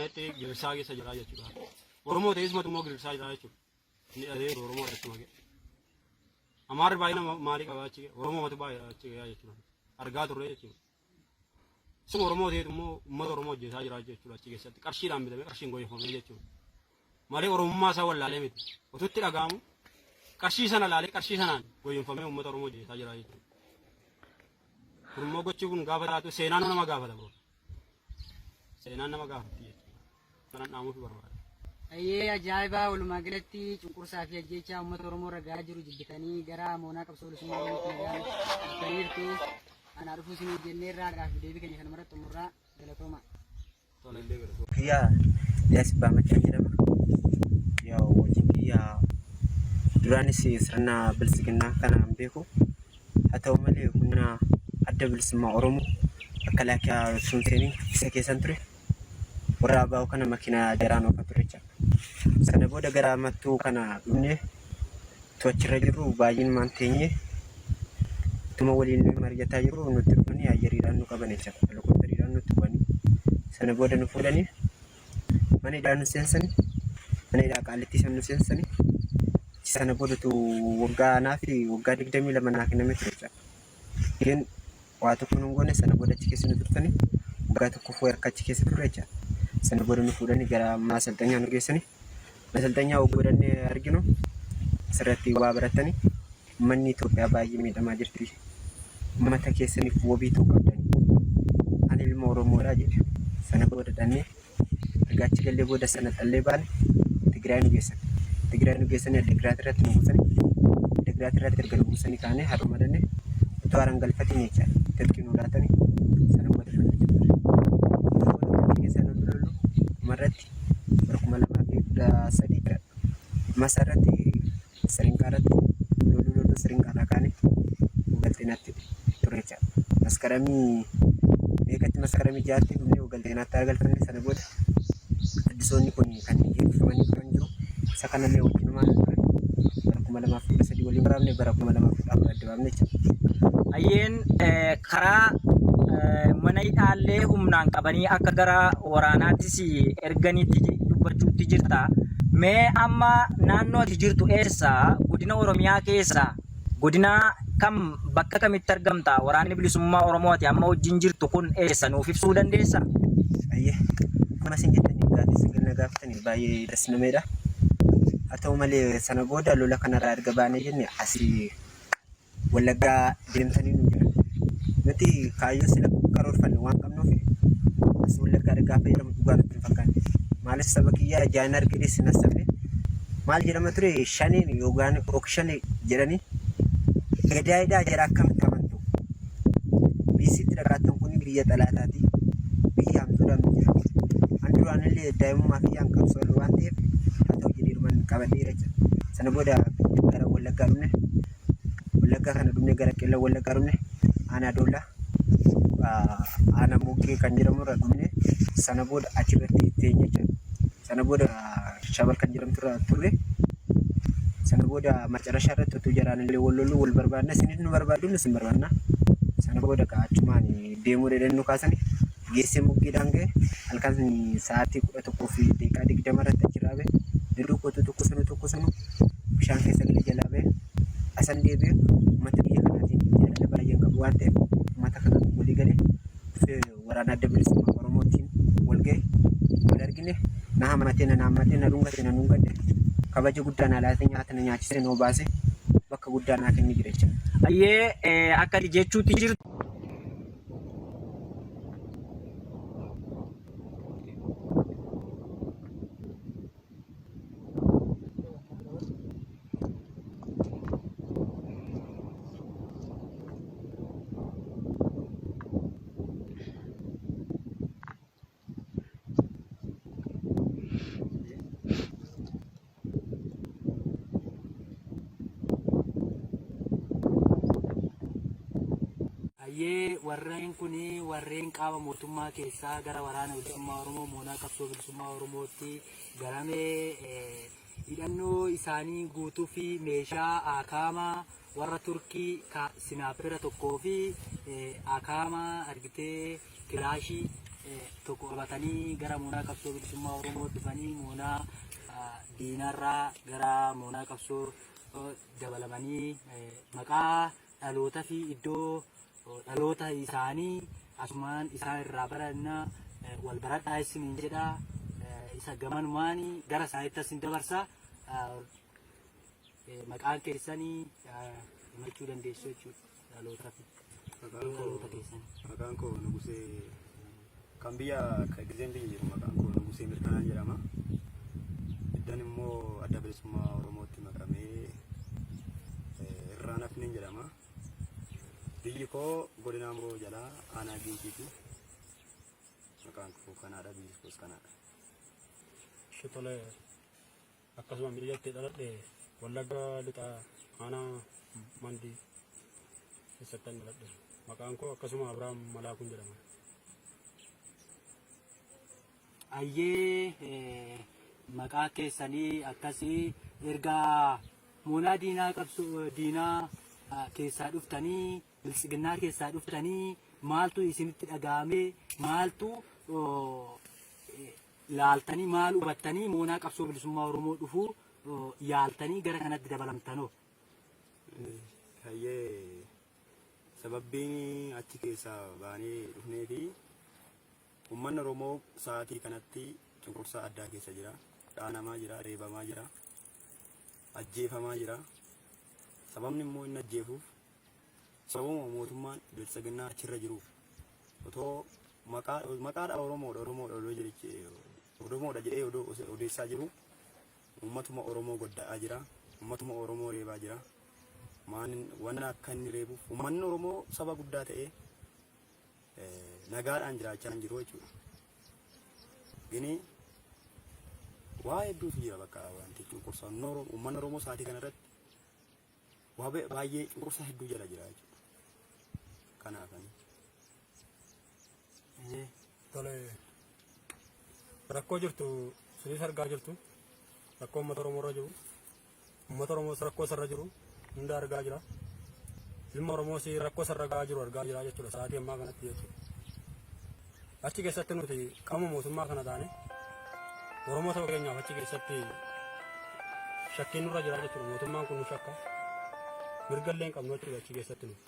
Itti girsaa keessa jira jechuudha. Oromoo ta'esumatu immoo girsaa jira jechuudha. Inni adeemu Oromoo irratti maqee. Amaarri baay'ina maalii qabaa achi Oromoomatu baay'ee achi jechuudha. Argaa turre jechuudha. Suma Oromoo ta'etu immoo uummata Oromoo hojjetaa jira jechuudha achi keessatti. Qarshiidhaan bitamee qarshiin gooyyeffamee jechuudha. Malee Oromummaa isaa wallaalee miti. Otutti dhaga'amu qarshii sana laalee qarshii sanaan gooyyeffamee uummata Oromoo hojjetaa jira jechuudha. Kun immoo gochi kun gaafa taatu seenaan nama gaafata bro. Seenaan nama gaafatti jechuudha. Kanan dhaamuuf barbaada. Ayyee ajaa'iba walumaa galatti cunqursaa fi ajjeechaa uummata Oromoo ragaa jiru jibbitanii gara moonaa qabsoo bilisummaa Oromootti nagaan dhuftaniirtu anaa dhufuu isin jennee irraa gaaffii deebii keenya kana maratti xumurraa galatooma. Kiyyaa Yaasibaa Machaa jedhama. Yaa wajjin kiyyaa duraanis sirna bilisiginnaa kanaan beeku. Haa ta'u malee humna adda bilisummaa Oromoo akka laakiyaa sun seenii isa keessan ture. Warra bahu kana makiinaa jaraan oofaa ture jechuudha. Sana booda gara mattuu kana dhufnee to'achirra jirru baay'een maan teenyee tuma waliin mari'ataa jirru nutti dhufanii ayyariidhaan nu qaban jechuudha. Helikooppitariidhaan nutti dhufanii sana booda nu fuudhanii mana hidhaa nu seensanii mana hidhaa Qaallittii sana nu seensanii sana booda waggaa naa fi waggaa 22 naa kenname ture jechuudha. Yeen waa tokko nu goone sana booda achi keessa nu turtanii waggaa tokko foo'ee akka achi keessa turre jechuudha. Sana booda nu fuudhanii gara maasalxanyaa nu geessanii maasalxanyaa godhannee arginu asirratti waa baratanii manni Itoophiyaa baay'ee miidhamaa jirti. Uummata keessaniif wabii ta'uu qabdanii. Ani ilma Oromoodha jedhe. Sana booda dhannee erga achi gallee booda sana dhallee baane Tigraay nu geessan. Tigraay nu geessanii Addigiraat irratti nu buusanii. Addigiraat irratti erga nu buusanii kaanee haruma dhannee utuu haaraan galfatiin jechaadha. Tirkii nu laatanii sana booda dhannee jirra. Marratti barkuma lamaa fi sadii masarratti sirinqaarratti loluu sirinqaadhaa kaane galteenatti ture jechaadha. Maskaramii beekatti maskaramii jaatti dhumnee galteenatti argalfanne sana booda addisoonni kun kan eebbifamanii turan jiru. Isa kanallee wajjinumaan ture barkuma lamaa fi sadii waliin waraabne barkuma lamaa fi afur adda baafne jechaadha. Ayyeen karaa mana hidhaallee humnaan qabanii akka gara waraanaattis erganiitti dubbachuutti jirta. Mee amma naannoo ati jirtu eessa? Godina Oromiyaa keessa godina kam bakka kamitti argamta? Waraanni bilisummaa Oromooti amma wajjin jirtu kun eessa nuuf ibsuu dandeessa? Ayyee akkuma isin jettanii gaaffii sigilna gaafatanii baay'ee dasnameedha. Haa ta'u malee sana booda lola kanarraa erga baanee jenne asii Wallaggaa deemtanii nu jira. Nuti kaayyoo sila karoorfanne waan qabnuuf as Wallaggaa ergaa fayyadamu dhugaa nutti hin fakkaanne. Maaliif saba kiyyaa jaan argite sin asabne maal jedhama ture shaniin yookaan okshan jedhanii gadaayidhaa jara akkamitti amantu. Biisitti dhagaatan kun biyya xalaataati. Biyya hamtuudhaan nu jira. An duraanillee daa'imummaa kiyyaan qabsoo waan ta'eef haa ta'u jedheerumaan qabadheera jira. Sana booda gara Wallaggaa dhufne. Wallaggaa kana dhufne gara Qeellam Wallaggaa dhufne. Ana Dola ana Muggee kan jedhamu irra dhufne sana booda achirratti teenye jechuudha. Sana booda Shabal kan jedhamtu irra turre. Sana booda macarashaa irratti utuu jaraan illee wal loluu wal barbaadna isinis nu barbaaddu nus hin barbaadna. Sana booda achumaan deemuu dheedannu kaasanii geessee Muggeedhaan ga'e halkan sa'aatii 11:20 irratti achirraa ba'e dirruu kootu tokko sunu bishaan keessa galee jalaa ba'e asan deebi'e uummata biyya kanaatiin jaalala baay'een qabu waan ta'eef uummata kana walii galee waraana adda bilisummaa Oromootiin wal ga'e wal argine na hammatee na dhungate na dhungadde kabaja guddaa na laatee nyaata na nyaachisee noo baase bakka guddaa naa kenni jira jechuudha. Ayyee akka jechuutti jirtu. Ayyee warreen kuni warreen qaama mootummaa keessaa gara waraana bilisummaa Oromoo moonaa qabsoo bilisummaa Oromootti garamee hidhannoo isaanii guutuu fi meeshaa akaamaa warra Turkii sinaapira tokkoo fi akaamaa argitee kilaashii tokko qabatanii gara moonaa qabsoo bilisummaa Oromoo dhufanii moonaa diinarraa gara moonaa qabsoo dabalamanii maqaa dhaloota fi iddoo dhaloota isaanii asumaan isaan irraa baranna wal baradhaa isiniin jedha isa gamanumaan gara isaaniitti asin dabarsa maqaan keessanii himachuu dandeessu jechuudha dhaloota fi dhaloota keessanii. Maqaan koo Nugusee kan biyya Gizeen biyya jiru maqaan koo Nugusee Mirkanaan jedhama. Iddoon immoo adda bilisummaa Oromootti maqamee irraa nafnin jedhama. Biyyi koo godina Amboo jalaa aanaa Giinkiiti. Maqaan koo kanaadha, biyyi koos kanaadha. Shitolee akkasuma biyyatti dhaladhe Wallagga lixaa aanaa Mandii keessatti dhaladhe. Maqaan koo akkasuma Abiraam Malaakuun jedhama. Ayyee maqaa keessanii akkasii erga moonaa diinaa qabsoo diinaa keessaa dhuftanii bilisiginnaa keessaa dhuftanii maaltu isinitti dhagahame maaltu laaltanii maal hubattanii moonaa qabsoo bilisummaa Oromoo dhufuu yaaltanii gara kanatti dabalamtanoo? Hayyee sababbiin achi keessaa baanee dhufnee fi uummanni Oromoo sa'aatii kanatti cunqursaa addaa keessa jira. Dhaanamaa jira, reebamaa jira, ajjeefamaa jira. Sababni immoo inni ajjeefuuf sababuma mootummaan bilisiginnaa achirra jiruuf otoo maqaadha Oromoodha jedhee odeessaa jiru uummatuma Oromoo godda'aa jira, uummatuma Oromoo reebaa jira. Wanna akka inni reebuuf uummanni Oromoo saba guddaa ta'ee nagaadhaan jiraachaa hin jiru jechuudha. Gini waa hedduutu jira bakka wanti cunqursaa uummanni Oromoo sa'aatii kanarratti waa baay'ee cunqursaa hedduu jala jira jechuudha. Kanaafani. Tolee rakkoo jirtu sinis argaa jirtu rakkoo uummata Oromoo irra jiru uummata Oromoo rakkoo isarra jiru hunda argaa jira. Ilma Oromoo si rakkoo isarra gahaa jiru argaa jira jechuudha sa'aatii ammaa kanatti jechuudha. Achi keessatti nuti qaama mootummaa kana taane Oromoo saba keenyaaf achi keessatti shakkiin nurra jira jechuudha. Mootummaan kun nu shakka mirga illee hin qabnu jechuudha achi keessatti nuti.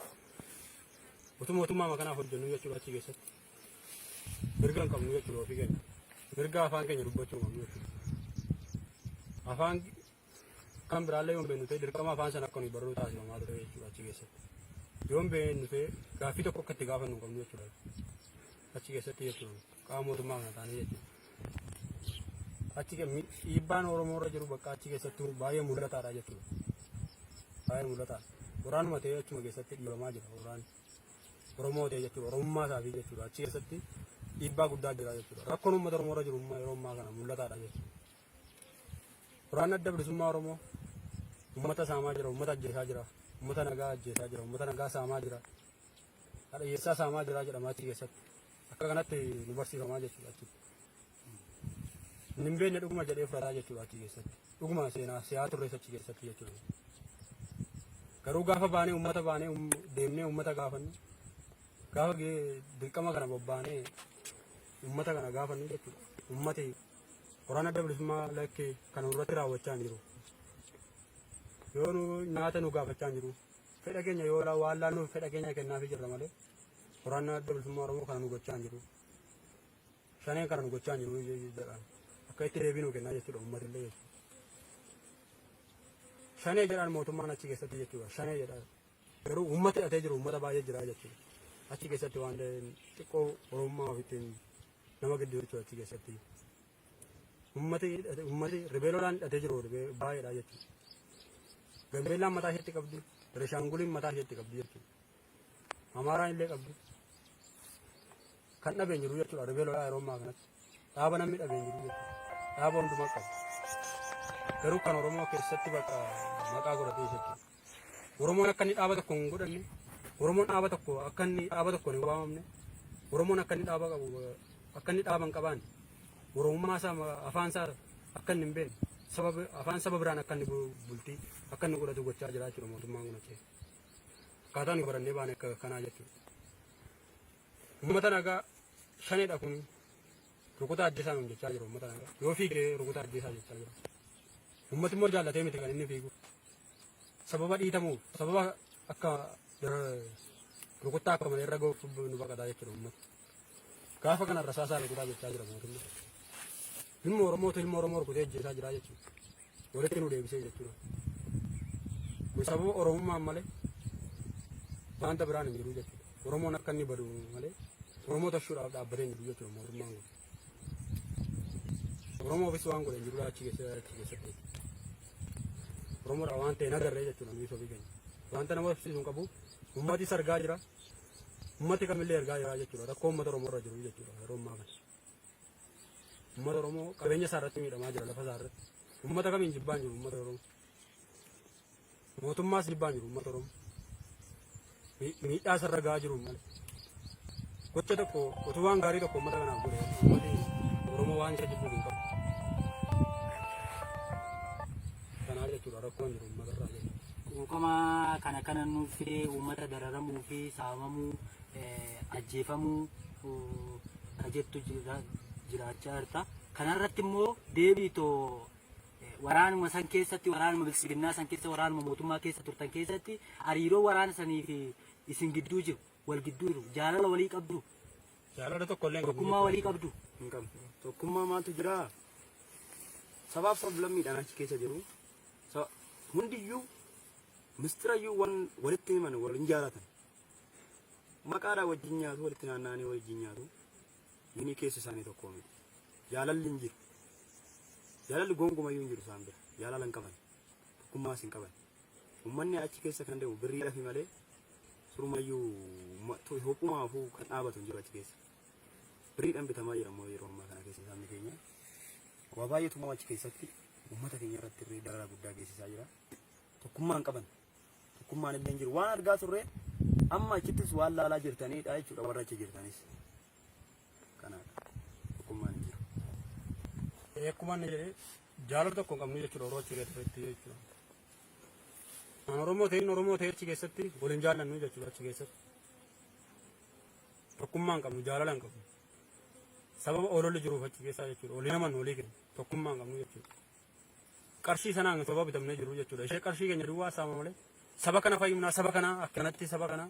Utuu mootummaa kanaaf hojjennu jechuudha achi keessatti mirga hin qabnu jechuudha ofii keenya. Mirga afaan keenya dubbachuu qabnu jechuudha. Afaan kan biraallee yoo hin beeknu ta'e dirqama afaan sana akka nuyi barruu taasifamaa ture jechuudha achi keessatti. Yoo hin beeknu ta'e gaaffii tokko akka itti gaafannu hin qabnu jechuudha. Achi keessatti jechuudha qaama mootummaa kana taane jechuudha. Achi dhiibbaan Oromoo irra jiru bakka achi keessatti baay'ee mul'ataadha jechuudha. Baay'ee mul'ataadha. Waraanuma ta'ee achuma keessatti dhiibamaa jira waraanni. Oromoo ta'e jechuudha. Oromummaa isaafi jechuudha. Achi keessatti dhiibbaa guddaa jira jechuudha. Rakkoon uummata Oromoo irra jiru yeroo ammaa kana mul'ataadha jechuudha. Waraanni adda bilisummaa Oromoo uummata saamaa jira, uummata ajjeesaa jira, uummata nagaa ajjeesaa jira, uummata nagaa saamaa jira, hadheessaa saamaa jira jedhama achi keessatti. Akka kanatti nu barsiifamaa jechuudha achi. Hin beekne dhuguma jedhee fudhataa jechuudha achi keessatti. Dhuguma siyaa turres achi keessatti jechuudha. Garuu gaafa baanee uummata baanee deemnee uummata gaafannu gaafa dirqama kana bobbaanee uummata kana gaafannu jechuudha. Uummati waraana adda bilisummaa lakkee kana irratti raawwachaa jiru. Yoo nyaata nu gaafachaa jiru fedha keenya yoo waan laannuuf fedha keenya kennaafii jirra malee waraana adda bilisummaa Oromoo kana nu gochaa jiru. Shaneen kana nu gochaa jiru jedhaan akka itti deebii nu kennaa jechuudha uummatillee jechuudha. Shanee jedhaan mootummaan achi keessatti jechuudha. Shanee jedhaan garuu uummata hidhatee jiru uummata baay'ee jira jechuudha. Achi keessatti waan xiqqoo Oromummaa ofittiin nama gidduu jechuudha achi keessatti. Uummati ribeeloodhaan hidhatee jiru baay'eedha jechuudha. Gambeellaan mataa isheetti qabdi, Benishaanguliin mataa isheetti qabdi jechuudha. Amaaraan illee qabdi. Kan dhabeen jiru jechuudha ribeeloodhaa yeroo ammaa kanatti. Dhaaba namni dhabeen jiru jechuudha. Dhaaba hundumaa qabu. Garuu kan Oromoo keessatti bakka maqaa godhatee jechuudha. Oromoon akka inni dhaaba tokko hin godhanne, Oromoon dhaaba tokko akka inni dhaaba tokko hin waamamne, Oromoon akka inni dhaaba qabu akka inni dhaaba hin qabaanne, Oromummaa isaa afaan isaa akka inni hin beekne, afaan saba biraan akka inni bultii akka inni godhatu gochaa jira jechuudha mootummaan kun achi. Akkaataa nuyi barannee baane akka kanaa jechuudha. Uummata nagaa shaneedha kun rukutaa ajjeesaa nuun jechaa jiru uummata kana. Yoo fiigee rukutaa ajjeesaa jechaa jiru. Uummati immoo jaallatee miti kan inni fiigu. Sababa dhiitamuuf sababa akka rukuttaa akka malee irra ga'uuf nu baqataa jechuudha uummata. Gaafa kana rasaasaa rukutaa jechaa jira mootummaa. Ilma Oromoo rukutee ajjeesaa jira jechuudha. Walitti nu deebisee jechuudha. Kun sababa Oromummaan malee wanta biraan hin jiru jechuudha. Oromoon akka inni badu malee Oromoo tashuudhaaf dhaabbatee hin jiru jechuudha mootummaan kun. Oromoofis waan godhe hin jiru achi keessatti. Oromoodhaa waan ta'e nagarree jechuudha nuyi ofii keenya. Wanta nama ibsiisuun qabu uummatis argaa jira. Uummati kamillee argaa jira jechuudha. Rakkoo uummata Oromoo irra jiru jechuudha yeroo ammaa kana. Uummata Oromoo qabeenya isaa irratti miidhamaa jira lafa isaa irratti. Uummata kamiin jibbaan jiru uummata Oromoo. Mootummaas jibbaan jiru uummata Oromoo. Miidhaa isarra gahaa jiru malee. Gocha tokko utuu waan gaarii tokko uummata kanaaf godhe uummati Oromoo waan isa jibbuu hin qabu. Kanaaf jechuudha rakkoon jiru uummata irraa jechuudha. Quuqama kana nuuf uummata dararamuu fi saamamuu ajjeefamuu kajettu jiraachaa jirta. Kanarratti immoo deebiitoo waraanuma san keessatti waraanuma bilisiginnaa san keessa waraanuma mootummaa keessa turtan keessatti hariiroo waraana sanii fi isin gidduu jiru wal gidduu jiru jaalala walii qabdu. Jaalala tokko illee tokkummaa walii qabdu. hin qabnu. Tokkummaa maaltu jira? Sabaaf sablammiidhaan achi keessa jiru. Hundiyyuu mistirayyuu waan walitti himan waliin jaalatan. Maqaadhaa wajjin nyaatu walitti naanna'anii wajjin nyaatu. Yini keessa isaanii tokko miti. Jaalalli hin jiru. Jaalalli gonkumayyuu hin jiru isaan bira. Jaalala hin qaban. Tokkummaas hin qaban. Uummanni achi keessa kan deemu birriidhaaf malee surumayyuu hophumaafuu kan dhaabatu hin jiru achi keessa. Birriidhaan bitamaa jira immoo yeroo ammaa kana keessa isaanii keenya. Waa baay'eetu immoo achi keessatti uummata keenya irratti irree dararaa guddaa geessisaa jira. Tokkummaan qaban. Tokkummaan illee hin jiru. Waan argaa turre amma achittis waan laalaa jirtanidha jechuudha warra achi jirtanis. Kanaadha. Tokkummaan hin jiru. Akkuma inni jedhee jaalala tokko hin qabnu jechuudha Oromoo achi keessatti jechuudha. Oromoo ta'e achi keessatti waliin jaallannu jechuudha achi keessatti. Tokkummaa hin qabnu jaalala hin qabnu. Sababa ololli jiruuf achi keessaa jechuudha. Olii naman olii kennu tokkummaa hin qabnu jechuudha. Qarshii sanaan sababa bitamnee jiru jechuudha. Ishee qarshii keenya duwwaa saama malee saba kana fayyumnaa saba kana akkanatti saba kana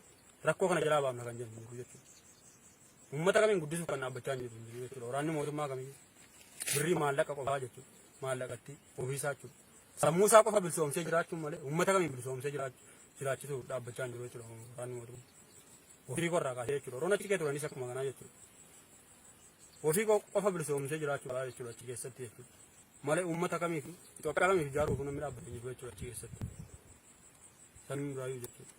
rakkoo kana jalaa baafna kan jennu jechuudha. Uummata kamiin guddisuuf kan dhaabbachaa hin jiru jechuudha. Waraanni mootummaa kamiin birrii maallaqa qofaa jechuudha. Maallaqatti ofiisaa jechuudha. Sammuu isaa qofa bilisoomsee jiraachuun malee uummata kamiin bilisoomsee jiraachisuuf dhaabbachaa hin jiru jechuudha. Waraanni mootummaa ofii korraa kaasee jechuudha. Oromoon achi keessa turanis akkuma kanaa jechuudha. Ofii qofa bilisoomsee jiraachuudha jechuudha achi keessatti jechuudha. Malee uummata kamiif Itoophiyaa kamiif ijaaruuf namni dhaabbatee jiru jechuudha achi keessatti. Sanii muraayyuu jechuudha.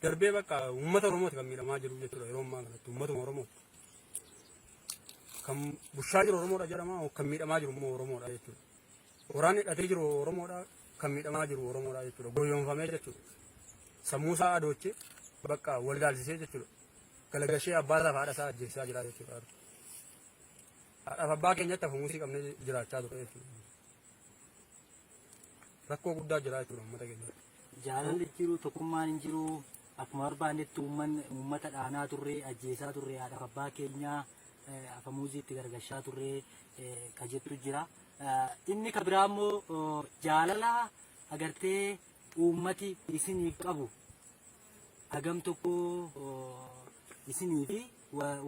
Darbee bakka uummata Oromooti kan miidhamaa jiru jechuudha yeroo ammaa kanatti uummatuma Oromoo. Kan bushaa jiru Oromoodha jedhama kan miidhamaa jiru immoo Oromoodha jechuudha. Waraanni hidhatee jiru Oromoodha kan miidhamaa jiru Oromoodha jechuudha. Goyoonfamee jechuudha. Sammuu isaa adoochee bakka wal daalsisee jechuudha. Galagashee abbaa isaa fi haadha isaa ajjeessaa jira jechuudha. Haadhaaf abbaa keenyatti hafumusii qabnee jiraachaa ture jechuudha. Rakkoo guddaa jira jechuudha uummata keenyatti. Jaalalli jiru tokkummaan hin jiru akkuma barbaannetti uummata dhaanaa turre ajjeesaa turre haadhaaf abbaa keenyaa hafumusii itti gargashaa turre kajettu jira. Inni ka biraa immoo jaalala agartee uummati isiniif qabu hagam tokko isinii fi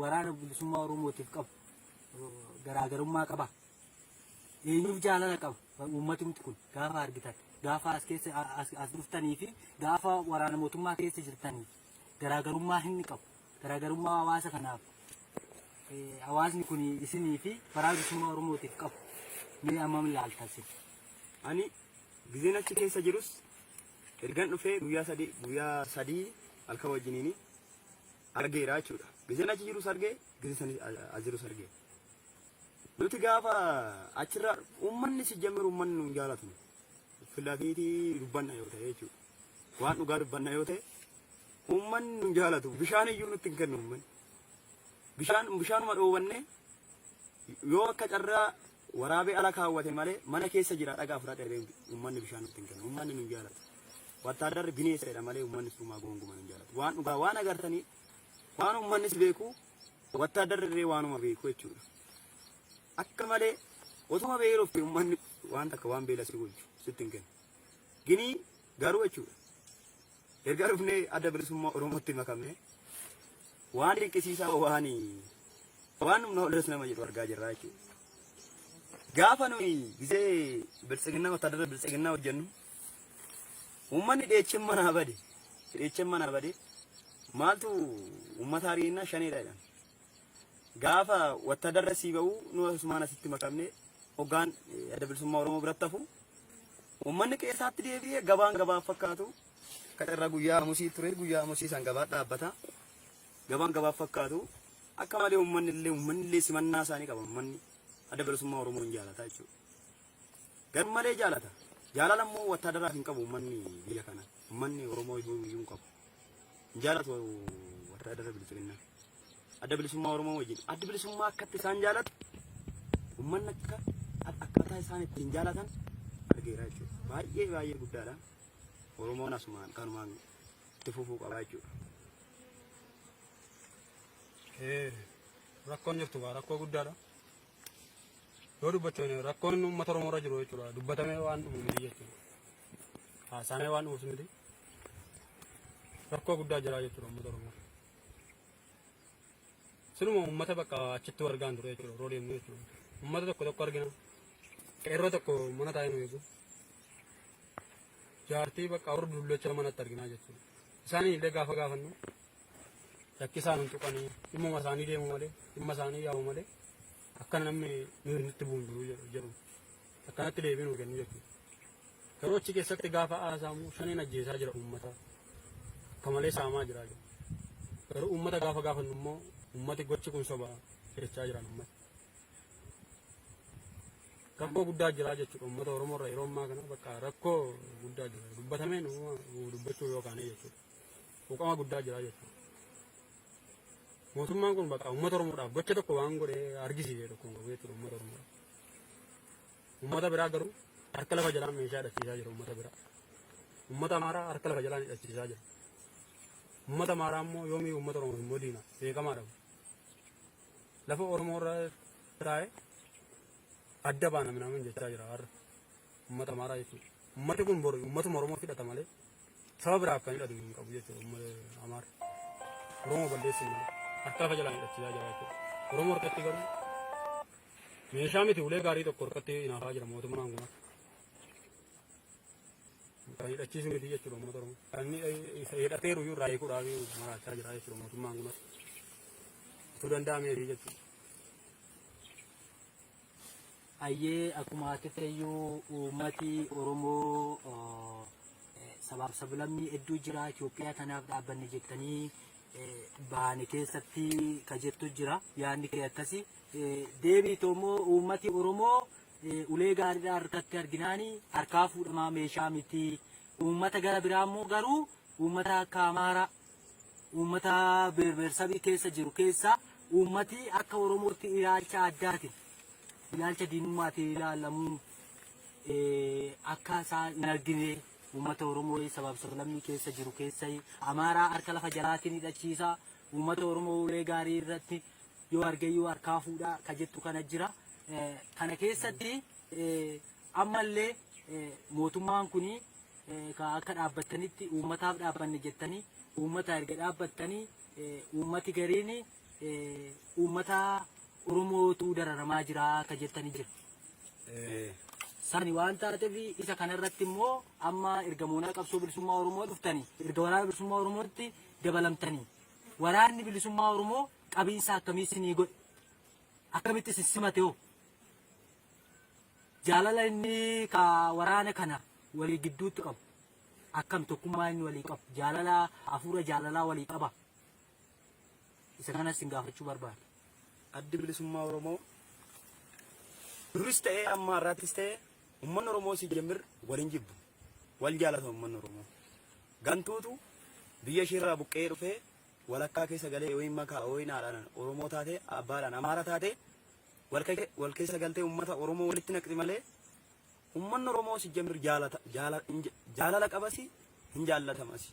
waraana bilisummaa Oromootiif qabu. Garaagarummaa qaba. Eenyuuf jaalala qaba? Uummatumti kun gaafa argitan, gaafa as keessa as dhuftanii fi gaafa waraana mootummaa keessa jirtanii garaagarummaa inni qabu. Garaagarummaa hawaasa kanaaf hawaasni kun isinii fi waraana bilisummaa Oromootiif qabu. Mee ammam ilaaltan? Ani gizeen achi keessa jirus ergan dhufee guyyaa sadii halkan wajjiniini argeera jechuudha. Gizeen achi jirus argee, gizeen as jirus argee. Nuti gaafa achirraa uummanni si jammiru uummanni nu jaalatu. Filaafiitii dubbanna yoo ta'e jechuudha. Waan dhugaa dubbanna yoo ta'e uummanni nu jaalatu. Bishaan iyyuu nutti hin kennu uummanni. Bishaanuma dhoowwanne yoo akka carraa waraabee ala kaawwate malee mana keessa jira dhagaa fudhatee uummanni bishaan nutti hin kennu. Uummanni nu jaalatu. Wattaadarri bineensadha malee uummanni sumaa goonguma nu jaalatu. Waan dhugaa waan agartanii waan uummannis beeku wattaadarri illee waanuma beeku jechuudha. akka malee otuma beelofte uummanni waan takka waan beela si gochu sitti hin kennu. Gini garuu jechuudha. Erga dhufnee adda bilisummaa Oromootti makamne waan dinqisiisaa waan humna olas nama jedhu argaa jirra jechuudha. Gaafa nuyi gisee biltsiginnaa wataadara biltsiginnaa hojjennu uummanni dheechen manaa bade maaltu uummata hariinaa shaneedha jedhan. Gaafa wataadara sii ba'u nu Usmaan asitti makamne hoggaan adda bilisummaa Oromoo biratti hafu uummanni keessaatti deebi'ee gabaa fakkaatu kacarra guyyaa musii ture guyyaa musii san gabaa dhaabbata gabaa fakkaatu akka malee uummanni illee simannaa isaanii qaba. Uummanni adda bilisummaa Oromoo hin jaalata jechuudha. Gar malee jaalata. Jaalala immoo wataadaraaf hin qabu uummanni biyya kana. Uummanni Oromoo iyyuu hin qabu. Hin jaalatu wataadara bilisummaa. Adda bilisummaa Oromoo wajjin adda bilisummaa akkatti isaan jaalatu uummanni akkaataa isaan ittiin jaalatan argeera jechuudha. Baay'ee guddaadha. Oromoon asumaan kanumaan itti fufuu qaba jechuudha. Rakkoon jirtu rakkoo guddaadha. Yoo dubbachuun rakkoon uummata Oromoo irra jiru jechuudha. Dubbatamee waan dhufu miti jechuudha. Haasaamee waan dhufu miti. Rakkoo guddaa jira jechuudha uummata Oromoo. Sinuma uummata bakka achitti argaan ture jechuudha. Yeroo deemnu jechuudha. Uummata tokko argina. Qeerroo tokko mana taa'ee nu eegu. Jaartii bakka warra dullachaa manatti arginaa jechuudha. Isaanii illee gaafa gaafannu yakki isaan hin tuqanii dhimma isaanii deemu malee dhimma isaanii yaa'u malee akkana namni nuti bu'uun jiru jedhu akkanatti deebii nu kennu jechuudha. Garuu achi keessatti gaafa haasaamu shaniin ajjeesaa jira uummata akka malee saamaa jira jechuudha. Garuu uummata gaafa gaafannu immoo uummati gochi kun soba jechaa jiran uummata. Rakkoo guddaa jira jechuudha uummata Oromoo irra yeroo ammaa kana bakka rakkoo guddaa jira. Dubbatamee dubbachuu yookaan jechuudha. Quuqama guddaa jira jechuudha. Mootummaan kun bakka uummata Oromoodhaaf gocha tokko waan godhee argisiisee tokko qabu jechuudha uummata Oromoodhaaf. Uummata biraa garuu harka lafa jalaan meeshaa hidhachiisaa jira uummata biraa. Uummata Amaaraa harka lafa jalaan hidhachiisaa jira. Uummata Amaaraa immoo yoomii uummata Oromoo immoo diina beekamaadha. Lafa Oromoo irra taa'ee adda baana minaamin jechaa jira har'a uummata Amaaraa jechuudha. Uummati kun boru uummatuma Oromoo fidhata malee saba biraaf kan hidhatu hin qabu jechuudha uummata Amaaraa. Oromoo balleessin malee harka lafa jalaan hidhachiisaa jira jechuudha. Oromoo harkatti garuu meeshaa miti ulee gaarii tokko harkatti hinaafaa jira mootummaan kun. Kan hidhachiisu miti jechuudha uummata Oromoo. Kan hidhateeru iyyuu irraa eeguudhaaf maraachaa jira jechuudha mootummaan kun. Utuu danda'ameefi jechuudha. Ayyee akkuma akeekayyuu uummati Oromoo sabaaf sablammii hedduu jira. Itoophiyaa kanaaf dhaabbanne jettanii baane keessatti ka jettu jira. Yaadni kee akkasi. Deebiitoo immoo uummati Oromoo ulee gaariidhaa harkatti arginaani harkaa fuudhamaa meeshaa miti. Uummata gara biraa immoo garuu uummata akka Amaaraa uummata beersabii keessa jiru keessa uummati akka Oromootti ilaalcha addaatiin ilaalcha diinummaatiin ilaalamuun akka isaan hin argine uummata Oromoo sabaaf sablammii keessa jiru keessa Amaaraa harka lafa jalaatiin hidhachiisa uummata Oromoo ulee gaarii irratti yoo argayyuu harkaa fuudhaa ka jettu kana jira. Kana keessatti ammallee mootummaan kuni akka dhaabbattanitti uummataaf dhaabbanne jettanii uummata erga dhaabbattanii uummati gariin uummata Oromootu dararamaa jira ka jettanii jira. Sani waan taateef isa kanarratti immoo amma erga moonaa qabsoo bilisummaa Oromoo dhuftanii erga waraana bilisummaa Oromootti dabalamtanii waraanni bilisummaa Oromoo qabiinsa akkamii isinii godhe akkamitti isin simate hoo jaalala inni ka waraana kana walii gidduutti qabu akkam tokkummaa inni walii qabu jaalala hafuura jaalalaa walii qaba isa kanas isin gaafachuu barbaada. Addi bilisummaa Oromoo duris ta'ee amma har'aattis ta'ee uummanni Oromoo si jemmir waliin jibbu wal jaalata uummanni Oromoo gantuutu biyya isheerraa buqqee dhufee walakkaa keessa galee wayin makaa wayin haadhaan Oromoo taate abbaadhaan Amaara taate wal keessa galtee uummata Oromoo walitti naqxi malee uummanni Oromoo si jemmir jaalala qabasi hin jaallatamasi.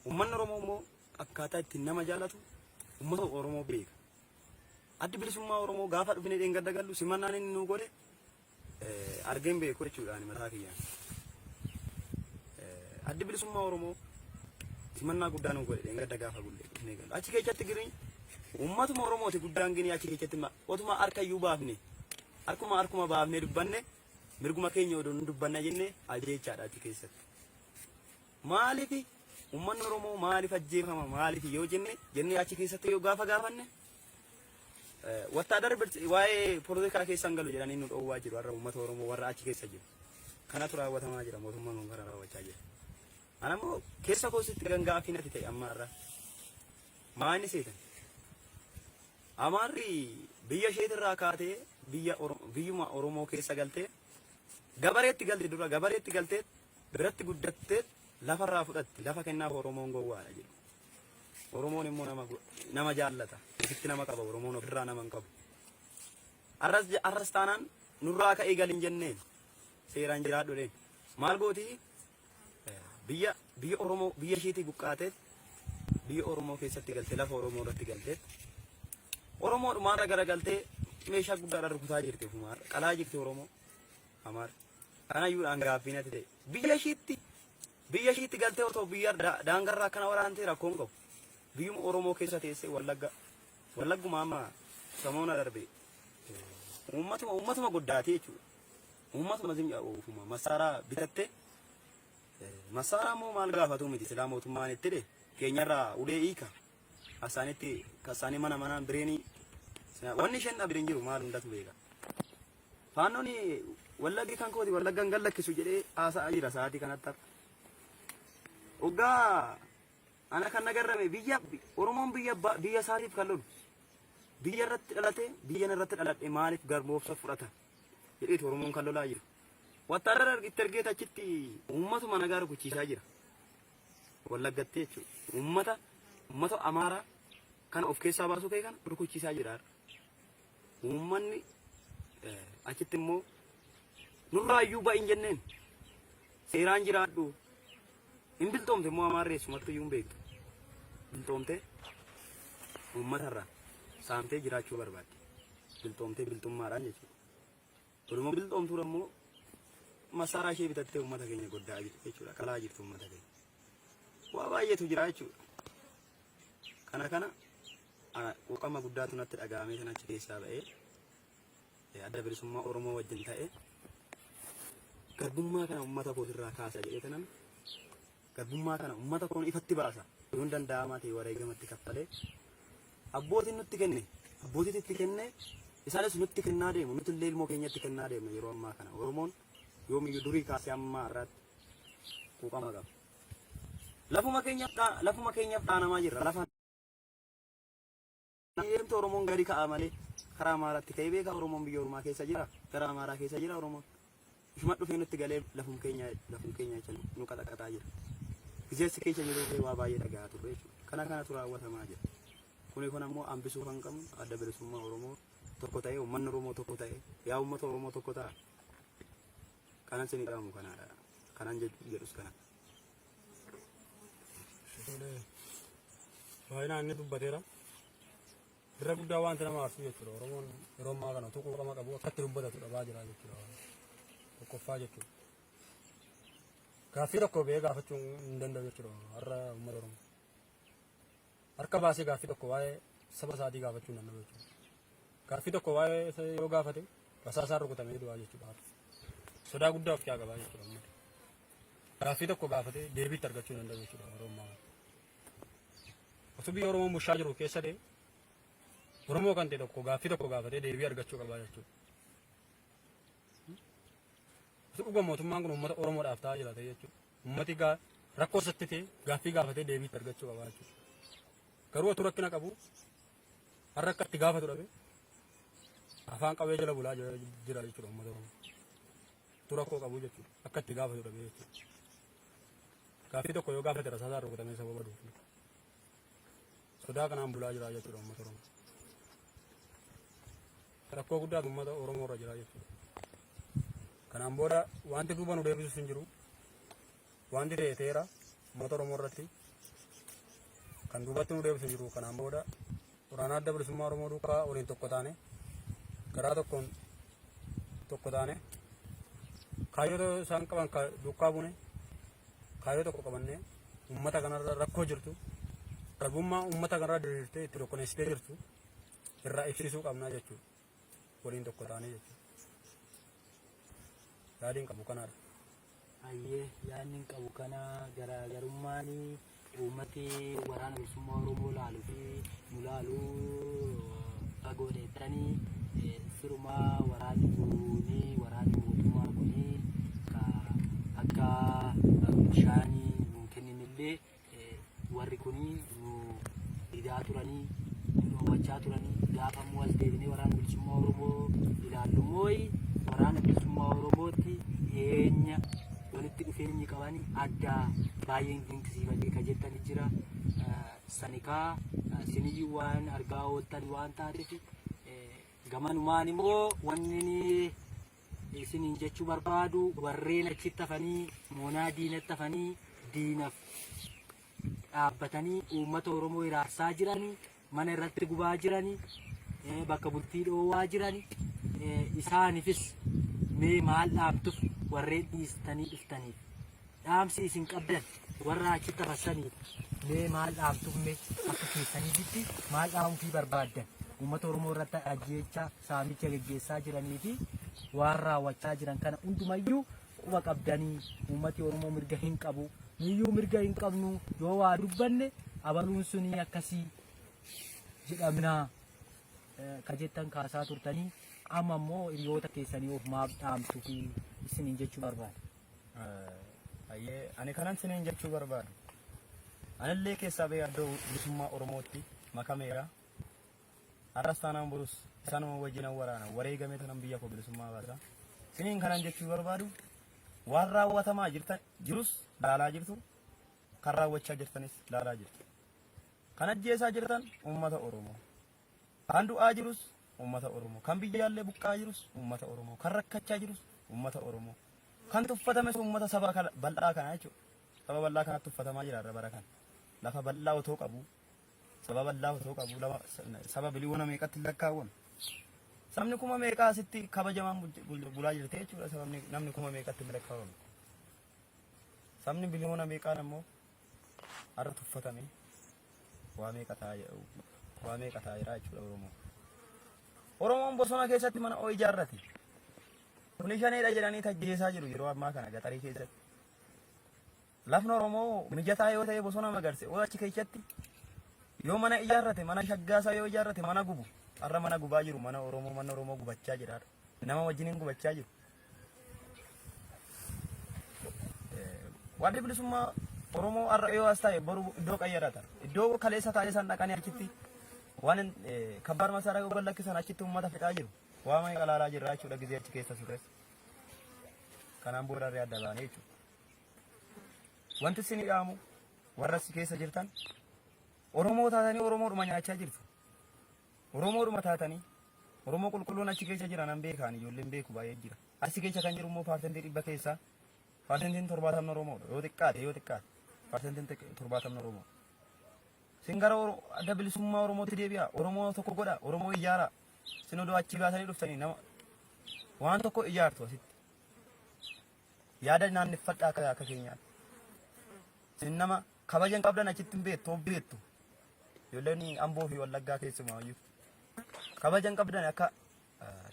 Uummanni Oromoo immoo akkaataa ittiin nama jaalatu uummata Oromoo beeka. addi bilisummaa Oromoo gaafa dhufnee dheengadda gallu simannaan inni nu godhe argeen beeku jechuudhaan mataa kiyyaan. Addi bilisummaa Oromoo simannaa guddaa nu godhe dheengadda gaafa dhufnee gallu. Achi keessatti giriin uummatuma Oromooti guddaan gini achi keessatti otuma harka iyyuu baafne harkuma baafnee dubbanne mirguma keenya odoo nu dubbanna jennee ajjeechaadha achi keessatti. Maaliif uummanni Oromoo maaliif ajjeefama maaliif yoo jennee achi keessatti yoo gaafanne wattaadar waa'ee poolitikaa keessan galu jedhanii nu dhoowwaa jiru warra uummata Oromoo warra achi keessa jiru. Kanatu raawwatamaa jira mootummaan kun kana raawwachaa jira. Anammoo keessa koositti gangaafii natti ta'e amma irraa maani seetan. Amaarri biyya isheetirraa kaatee biyyuma Oromoo keessa galtee gabareetti galte dura gabareetti galtee biratti guddattee lafarraa fudhatti lafa kennaaf Oromoon gowwaadha jedhu. Oromoon immoo nama jaallata. Ifitti nama qaba Oromoon ofirraa nama hin qabu. Arras taanaan nurraa ka'ee gal hin jenneen seeraan jiraadhu dheen. Maal gootii biyya Oromoo biyya isheetii buqqaateet biyya Oromoo keessatti galtee lafa Oromoo irratti galteet Oromoo dhumaarra garagaltee meeshaa guddaadhaan rukutaa jirti ofumaarra qalaa jirti Oromoo amaar kanayyuudhaan gaaffii natti ta'e biyya isheetti galtee otoo biyya daangarraa akkana waraantee rakkoon qabu biyyuma Oromoo keessa teessee wallagguma amma samoona darbe uummatuma goddaatee jechuudha uummatuma zimyaa masaaraa bitattee masaaraa immoo maal gaafatu miti silaa mootummaan itti dhe keenyarraa ulee hiika asaanitti kasaanii manaan bireenii wanni isheen dhabirin jiru maal hundatu beeka. Faannoon wallaggi kan kooti wallaggan gallakkisu jedhee haasa'aa jira sa'aatii kanatti. Ogaa ana kan nagarrame Oromoon biyya isaatiif kan lolu biyya irratti dhalate biyyan irratti dhaladhe maaliif garboofsa fudhata jedheeti Oromoon kan lolaa jiru. Wattaadara itti ergeet achitti uummatuma nagaa rukuchiisaa jira. Wallaggatti jechuudha. Uummata Amaaraa kan of keessaa baasuu ka'e kan rukuchiisaa jira. Uummanni achitti immoo nurraa iyyuu ba'iin jenneen seeraan jiraadhu hin biltoomte immoo Amaarreessumattu iyyuu hin beektu. Biltoomte uummatarraa saamtee jiraachuu barbaadde. Biltoomtee biltummaadhaan jechuudha. Walumaa biltoomtuudha immoo masaaraa ishee bitattee uummata keenya goddaa jirti jechuudha. Qalaa jirtu uummata keenya. Waa baay'eetu jira jechuudha. Kana quuqama guddaatu natti dhaga'amee kan achi keessaa ba'ee adda bilisummaa Oromoo wajjin ta'ee garbummaa kana uummata kootirraa kaasa jedhee tanan garbummaa kana uummata koon ifatti baasa yoo danda'amaa ta'e wareegamatti kaffalee abbootiin nutti kenne isaanis nutti kennaa deemu nuti illee ilmoo keenyatti kennaa deemna yeroo ammaa kana Oromoon yoomiyyuu durii kaasee ammaa irratti quuqama qaba. Lafuma keenyaaf dhaanamaa jirra lafa Yeemtu Oromoon gadi ka'a malee karaa Amaaraatti ka'ee beeka Oromoon biyya Oromaa keessa jira gara Amaaraa keessa jira Oromoon ishuma dhufee nutti galee lafum keenya jecha nu qaxaqataa jira gizeessi keessa jiruu waa baay'ee dhaga'aa turre jechuudha kanatu raawwatamaa jira kun ammoo hambisuu kan qabnu adda bilisummaa Oromoo tokko ta'ee uummanni Oromoo tokko ta'ee yaa uummata Oromoo tokko ta'a kanan isin dhaamu kanan jedhus kana. Baay'inaan inni dubbateera. Irra guddaa wanti nama aarsu jechuudha. Oromoon yeroo ammaa kana tokko qama qabu akkatti dubbatatu dhabaa jira jechuudha. Tokkoffaa jechuudha. Gaaffii tokko ba'ee gaafachuun hin danda'u jechuudha. Har'a uummata Oromoo. Harka baasee gaaffii tokko waa'ee saba isaatii gaafachuu hin danda'u jechuudha. Gaaffii tokko waa'ee yoo gaafate rasaasaan rukutamee du'aa jechuudha. Sodaa guddaa of qabaa jechuudha. Gaaffii tokko gaafatee deebii argachuu hin danda'u jechuudha. Oromoo. Osoo biyya Oromoo bushaa jiru keessa ta'e Oromoo kan ta'e tokko gaaffii tokko gaafatee deebii argachuu qabaa jechuudha. Osoo dhugaa mootummaan kun uummata Oromoodhaaf ta'aa jira ta'e jechuudha. Uummati rakkoo isatti ta'e gaaffii gaafatee deebii argachuu qabaa jechuudha. Garuu otoo rakkina qabu har'a akka itti gaafatu dhabe afaan qabee jala bulaa jira jechuudha uummata Oromoo. Otoo rakkoo qabu jechuudha akka itti gaafatu dhabe jechuudha. Gaaffii tokko yoo gaafate rasaasaan rukutamee sababa duufu. Sodaa kanaan bulaa jira jechuudha uummata Oromoo. Rakkoo guddaa uummata Oromoo irra jira jechuudha. Kanaan booda wanti duuba nu deebisus hin jiru. Wanti ta'eera uummata Oromoo irratti kan duubatti nu deebisu hin jiru. Kanaan booda waraana adda bilisummaa Oromoo duukaa waliin tokko taane garaa tokkoon tokko taane kaayyoo isaan qaban duukaa buune kaayyoo tokko qabannee uummata kanarra rakkoo jirtu rabummaa uummata kanarra diriirtee itti tokkoneessitee jirtu irraa ibsisuu qabnaa jechuudha. Waliin tokko taane jechuudha. Yaadiin qabu kanaadha. Ayyee yaadni qabu kana garaagarummaan uummati waraana bilisummaa Oromoo laaluu fi nu laaluu fagoo dheettanii sirumaa waraanni kuni waraanni mootummaa kuni akka bishaanii nu kenninillee warri kuni nu didaa turanii nu hubachaa turanii gaafa ammoo as deebinee waraana bilisummaa Oromoo ilaallu mooyi waraana bilisummaa Oromootti eenya walitti dhufeenyi qabanii addaa baay'een dinqisiifatee ka jettani jira. Sanikaa siniyyuu waan argaa ooltan waan taateef gamanumaan immoo wanni isiniin jechuu barbaadu warreen achitti hafanii moonaa diinatti hafanii diinaaf dhaabbatanii uummata Oromoo iraarsaa jiranii mana irratti gubaa jiranii bakka bultii dhoowwaa jiranii isaaniifis mee maal dhaamtuuf warreen dhiistanii dhuftaniif dhaamsi isin qabdan warra achitti hafasaniif mee maal dhaamtuuf mee akka keessaniitti maal dhaamuufii barbaaddan uummata Oromoo irratti ajjeechaa saamicha gaggeessaa jiranii fi waan raawwachaa jiran kana hundumayyuu quba qabdanii uummati Oromoo mirga hin qabu niyyuu mirga hin qabnu yoo waa dubbanne abaluun suni akkasii jedhamnaa ka jettan kaasaa turtanii amma immoo hiriyoota keessanii of maaf dhaamtuu fi isiniin jechuu barbaada. Ayyee ani kanan isiniin jechuu barbaadu. Anillee keessaa bee addoo bilisummaa Oromootti makameera. Har'as taanaan burus isanuma wajjinan waraana wareegamee tanan biyya koo bilisummaa baasa. Isiniin kanan jechuu barbaadu waan raawwatamaa jirus laalaa jirtu kan raawwachaa jirtanis laalaa jirtu. Kan ajjeesaa jirtan uummata Oromoo. Kan du'aa jirus uummata Oromoo. Kan biyyaallee buqqaa jirus uummata Oromoo. Kan rakkachaa jirus uummata Oromoo. Kan tuffatames uummata saba bal'aa kana jechuudha. Saba bal'aa kanatti tuffatamaa jira irra bara kana. Lafa bal'aa otoo qabu saba bal'aa otoo qabu saba biliyoona meeqatti lakkaawwan. Sabni kuma meeqaa asitti kabajamaan bulaa jirte jechuudha. Sabni namni kuma meeqatti lakkaawwan. Sabni biliyoona meeqaan ammoo har'a tuffatame waa meeqa taa'eera jechuudha Oromoo. Oromoon bosona keessatti mana oo ijaarrate. Kuni shaneedha jedhanii tajjeesaa jiru yeroo ammaa kana gatarii keessatti. Lafni Oromoo mijataa yoo ta'e bosona magarse oo achi keessatti yoo mana ijaarrate mana shaggaasaa yoo ijaarrate mana gubu har'a mana gubaa jiru mana Oromoo gubachaa jira. Nama wajjiniin gubachaa jiru. Waadde bilisummaa Oromoo har'a yoo as ta'e boru iddoo qayyarata. Iddoo kaleessa taa'ee san dhaqanii achitti waan kabbaar masaaraa yoo lakkisan achitti uummata fixaa jiru. Waa mee qalaalaa jirra jechuudha gizee achi keessa sures. Kanaan boorarree adda baanee jechuudha. Wanti isin dhaamu warra si keessa jirtan Oromoo taatanii Oromoodhuma nyaachaa jirtu. Oromoodhuma taatanii Oromoo qulqulluun achi keessa jiran an beekaan ijoolleen beeku baay'ee jira. Achi keessa kan jiru immoo paarsentii 100 keessaa paarsentiin 70 Oromoodha. Yoo xiqqaate paarsentiin 70 Oromoo. Singara adda bilisummaa Oromootti deebi'a. Oromoo tokko godha. Oromoo ijaara. Sin odoo achi baasanii dhuftanii nama waan tokko ijaartu asitti. Yaada naanneffadhaa akka keenyaatti. Sin nama kabajan qabdan achitti hin beektu of beektu. Ijoolleen Amboo fi Wallaggaa keessumaa iyyuu. Kabajan qabdan akka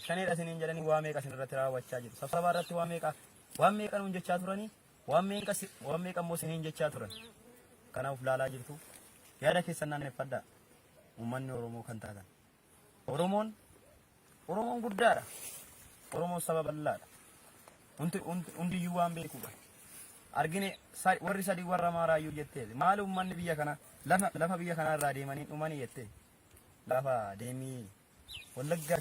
shaneedha isiniin jedhanii waa meeqa isin irratti raawwachaa jiru. Safsabaa irratti waan meeqa nuun jechaa turanii waan meeqa immoo isiniin jechaa turan. Kanaaf laalaa jirtu. Yaada keessan naanneffadhaa. Uummanni Oromoo kan taatan. Oromoon guddaadha. Oromoon saba bal'aadha. Hundiyyuu waan beekudha. Argine warri sadii warra maaraayyuu jettee maali uummanni biyya kana lafa biyya kanaa irraa deemanii dhumanii jettee lafa deemii Wallaggaa